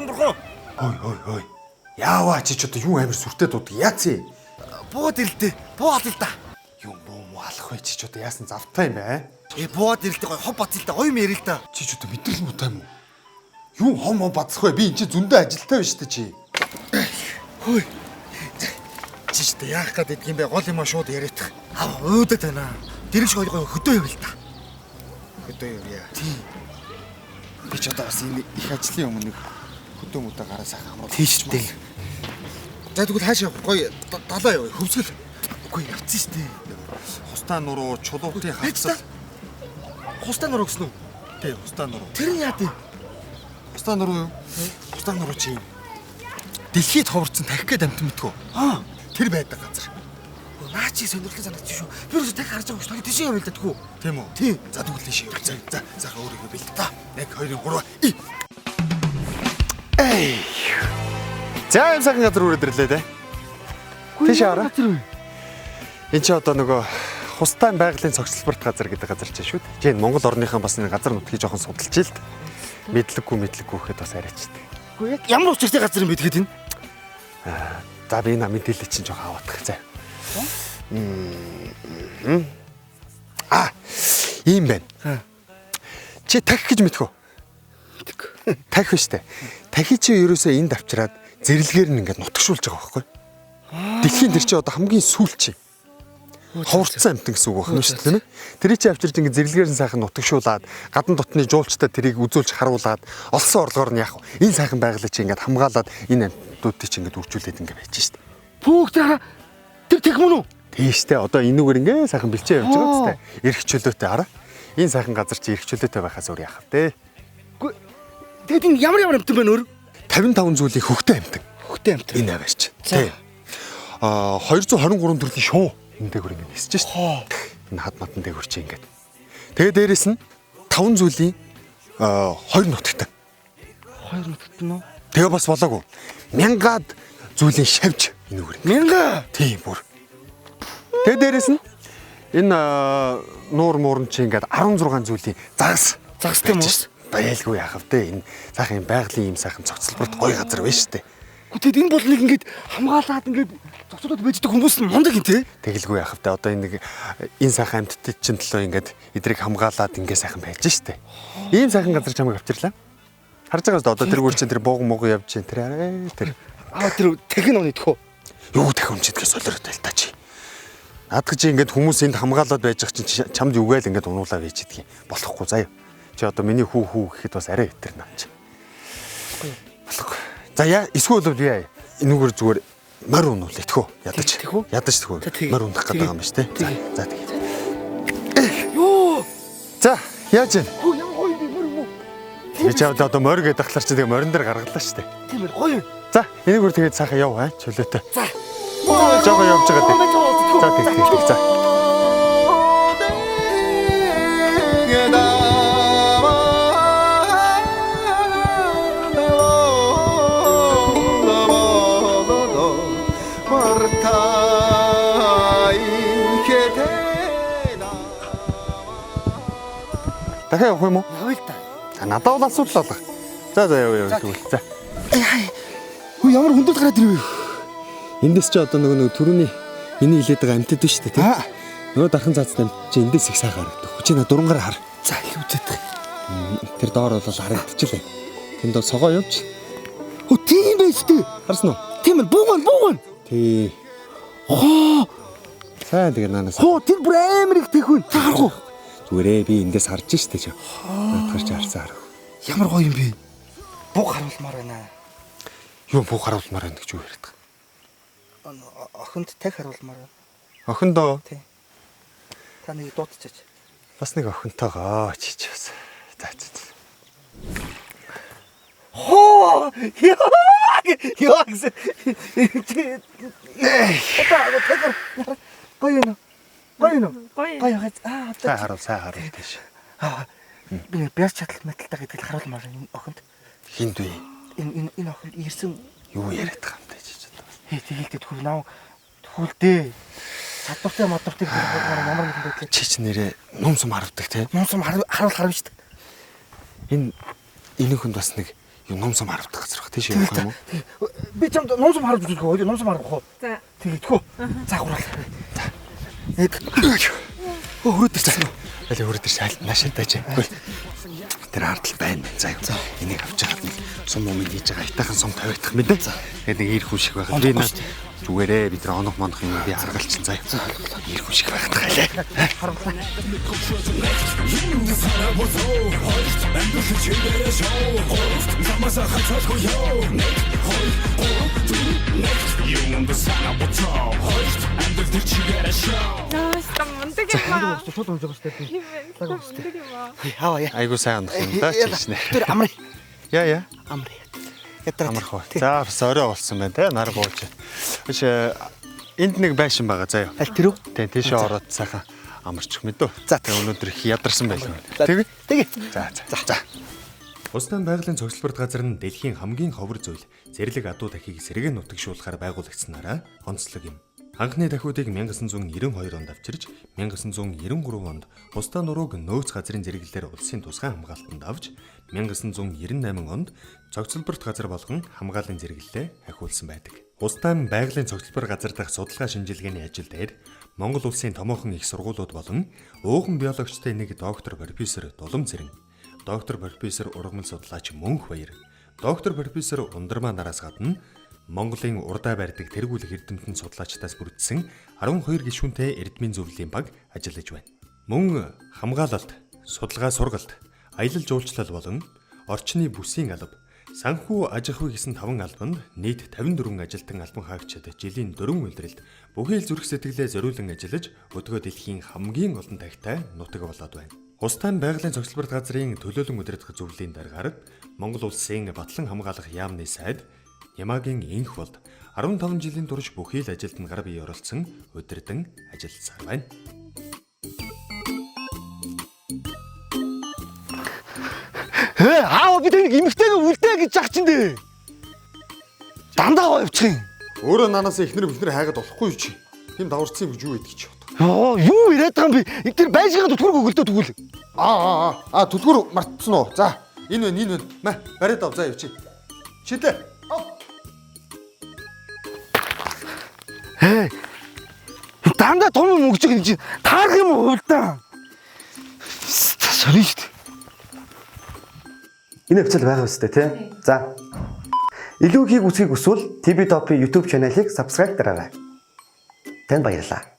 Бурхан. Ой. Яаваа чи ч одоо юу амир сүртэй дуудаг яац? Бууд ирэлтэй. Бууд л да. Юм боо алах бай чи ч одоо яасан завтай юм бэ? Бууд ирэлтэй гой хов бац л да. Гоё юм ярил л да. Чи ч одоо мэдрэл муутай юм уу? Юу хом бацах вэ? Би энэ чи зөндөө ажилтаа байна шүү дээ чи. Хөөе. Чи ч одоо яах гээд идэх юм бэ? Гол юм шууд яриадах. Уудаад байна. Дэрэг шиг гоё хөдөө явъя л да. Хөдөө явъя. Тийм. Би ч одоо бас энэ их ажлын өмнө хөдөө мөдөө гараа сайхан амруу. Тийш дээ. За тэгвэл хаашаа гоё далаа явъя. Хөвсгөл. Үгүй явцсан шүү дээ. Хустаа нуруу чулуутын хагасал. Хустаа нуруу гэсэн үү? Тий, хустаа нуруу. Тэр нь яа дээ? Хустаа нуруу юу? Хустаа нуруу чи юм. Дэлхийд ховорцсон тахих гээд амт мэдгүй. Тэр байдаг газар. Наа чи сонирхолтой санагдчих шүү. Би өөрөө тахих харж байгаа шүү. Тийш явъя л да тэгвэл. Тийм үү? Тийм. За тэгвэл тийш явъя. За өөрийгөө бэлдээ та. 1 2 3. Эй. За юм сайхан газар үрээд ирлээ те. Тийш аваа. Энд чи одоо нөгөө хустайн байгалийн цогцлборт газар гэдэг газар чинь шүү дээ. Жин Монгол орныхан бас нэг газар нутгийг жоохон судалж ил д. Мэдлэггүй гэхэд бас арайчдаг. Үгүй яг ямар учиртай газар юм бэ тэгэхэд энэ? За би энэ мэдээлэл чинь жоохон аваадах заа. Ийм байна. Чи тахих гэж мэдэх үү? Мэдээгүй. Тахих шүү дээ. Тахи чи ерөөсөө энд авчираад зэрлэгээр нь ингээд нутгшуулж байгаа байхгүй? Дэлхийн тэр чи одоо хамгийн сүүл чи. Ховорцсон амтан гэсэн үг байна шүү дээ. Тэрийг чи авчирж ингээд зэрлэгээр нь сайхан нутгшуулаад гадна дотны жуулчтай тэрийг үзүүлж харуулад олсон орлогоор нь яах вэ? Энэ сайхан байгалыг чи ингээд хамгаалаад энэ амтнуудыг чи ингээд үржүүлээд ингээд байж шүү дээ. Пүүг тэр тех мөн үү? Тийштэй одоо энүүгээр ингээд сайхан бэлчээ явж байгаа зү. Ирэх чөлөөтэй хараа. Энэ сайхан газар чи ирэх чөлөөтэй байхаас өөр яах вэ? Тэгэд энэ ямар амтан байна өөр? 55 зүйлийн хөхтэй амтан. Хөхтэй амтан. Энэ аваач. Тий. 223 төрлийн шуу энэ дээгүүр ингээд нисэж шүү дээ. Энэ хад матан дээгүүр чи ингээд. Тэгээ дээрэс нь 5 зүйлийн 2 нутагтай. 2 нутагт нь үү? Тэгээ бас болоогүй. Мянгаад зүйлийн шавж энүүгээр. Мянга. Тийм бүр. Тэгээ дээрэс нь энэ нуур муурн чи ингээд 16 зүйлийн загастай юм уу? Байлгүй яах вэ? Энэ сайхан байгалийн юм сайхан цогцлборт гоё газар байна шүү дээ. Тэгэд энэ бол нэг ингээд хамгаалаад ингээд зогсоолоод байждаг хүмүүс нь мундаг юм те. Тэгэлгүй яах вэ? Одоо энэ сайхан амьтдад чинь төлөө ингээд эдрийг хамгаалаад ингээд сайхан байж шүү дээ. Ийм сайхан газар чамайг авчирлаа. Харж байгаа шүү дээ. Одоо тэргүүр чинь тэр бууган мууган явж чинь тэр. Тэр техник нь идэх үү? Юу техник чидгээ солиорой байл та чи. Наадах чи ингээд хүмүүс энд хамгаалаад байж байгаа чинь чамд юугайл ингээд унуулаа байж идэх юм. Болохгүй заяа. Чи одоо миний хүү гэхэд бас арай хэтэрнэ аа чи. Болохгүй. За эсвэл би энүүгээр зүгээр морь унуул итгэв. Ядаж тэхүү. Морь унах гэдэг юм ба штэ. За тэгээ. Юу? За яаж вэ? Хөө ямар гоё юм бэ морь юу? Би чамд одоо морь гэдэг ахлаар чи тэгээ морин дээр гаргалаа штэ. Тийм ээ гоё. За энүүгээр тэгээд сайхан яв чөлөөтэй. За. Жоо явж байгаа дээ. За тэг. За. Дахиад явах юм уу? Явъя л та. Надад бол асуудал болго. За явъя тэгвэл. За. Хөө ямар хүндэл гараад ирвэ? Эндээс ч одоо нөгөө түрүүний миний хилээд байгаа амтд биш үү те? Нөгөө дархан цаацтай амт чи эндээс их сайхан харагдах. Чи на дурангаараа хар. За их үзээд. Тэр доор бол харагдчихлаа. Тэнд бол согоо явж. Хөө тийм байж тээ. Харсан уу? Тийм ээ бууган. Тий. Сайн тэгээ наанаас. Тэр бүр амар их техвэн. Харах уу? Зүгээрээ би эндээс харж штэ чи. Наадгарч харсан харах. Ямар гоё юм бэ? Буг харуулмаар байна. Юу буг харуулмаар байна гэж юу яриад байгаа? Охинд таг харуулмаар байна. Охиндоо? Тий. Та нэг дуутчихаач. Бас нэг охинтойгоо чич бас. За. Хоо! Яа гэсэн. Гоё. Сайн харуул тийш. Би бяс чадал металтай гэдэг харуулмаар энэ охинд. Хинд вэ? Энэ охинд ирсэн юу яриад байгаа юм бэ чи ч одоо. Тэгэлдээ тхүүл нав тхүүлдээ. Садвартай мадвартыг ямар нэгэн байдлаар чи ч нэрээ нум сум харуулдаг те. Нум сум харуул харна шүү дээ. Энэ Энэ хүнд бас нэг юм номсом харавдах газар баг тийш явах юм уу? Би чамд номсом харуулж үзэх үү? Номсом харуулах уу? За. Тэгэхгүй. За хураал. Хөрөөд ирсэн. Аль хөрөөд ирсэн аль наашаатай ч. Тэр хардл байна. За юу. Энийг авч яагаад нэг сум юм хийж байгаа айтайхан сум тавигдах мэд. За. Тэгээд нэг ирэх хүшиг байх. Би наа зүгээрээ бид нар онох монох юм би харгалчин заа. Ирэх хүшиг байх тахалаа. Харуулаа. Там мундаг юм аа. Шууд унжиж байгаа шүү дээ. Мундаг юм аа. Хава яа. Айгуу сайн унах юм да чичнэ. Тэр амраа. Яа. Амраа. Ядраа. Амарх. За бас орой болсон байна те нар бууж. Биш энд нэг байшин байгаа заа юу. Аль тэр үү? Тэ тийшээ ороод сайхан амарчих мэдөө. За тэгээ өнөөдөр их ядарсан байлгүй. Тэгээ. Тэгээ. За. Улсын байгалийн цогцлборд газар нь дэлхийн хамгийн ховор зүйл зэрлэг адуу дахийг сэргэн нутагшуулахаар байгуулагдсанараа онцлог юм. Анхны дахиудыг 1992 онд авчирч 1993 онд Хустаа нурууг нөөц газрын зэрэглэлээр улсын тусгай хамгаалтанд авч 1998 онд цогцлборт газар болгон хамгааллын зэрэглэлээ ахиулсан байдаг. Хустаа байгалийн цогцлбор газар дахь судалгаа шинжилгээний ажил дээр Монгол улсын томоохон их сургуулиуд болон ууган биологчтой нэг доктор профессор Дулам Цэрэн, доктор профессор ургамал судлаач Мөнх Баяр, доктор профессор Ундрмаа нараас гадна Монголын урдаа барьдаг тэргүүлэх эрдэмтэн судлаачдаас бүрдсэн 12 гишүүнтэй эрдмийн зөвлөлийн баг ажиллаж байна. Мөн хамгаалалт, судалгаа сургалт, аялал жуулчлал болон орчны бүсийн алба, санхүү аж ахуй гэсэн 5 албанд нийт 54 ажилтан албан хаагчид жилийн 4 улиралд бүхэл зүрх сэтгэлээ зориулан ажиллаж өдгөө дэлхийн хамгийн олон тагтай нутаг болоод байна. Хустаа байгалийн цогцлборт газрын төлөөлөн удирдах зөвлөлийн дараагаар Монгол улсын батлан хамгаалах яамны сайд Ямагийн инх болд 15 жилийн турш бүхий л ажилд нь гар бие оролцсон удирдан ажилласаар байна. Аав бид нэг эмэгтэйг үлдээ гэж зах чинь дээ. Дандаа явчих юм. Өөрөө нанаас ихнэр бихнэр хайгаад болохгүй юу чи? Тим даварцсан юм гэж юу идэх чи бод. Юу яриад байгаа юм би? Тэр байшингаа түлхүүр өгөлдөө тэгвэл. Түлхүүр мартсан уу? За, энэ байна. Маа, бариад ав заа юу чи. Шилээ. Дандаа том юм өгч байгаа чинь таарах юм уу хувьдаа? Sorry шүү дээ. Энэ хвцэл байгаа үстэй тий. За. Илүү ихийг үзхийг хүсвэл TV Top YouTube channel-ыг subscribe дараарай. Танд баярлалаа.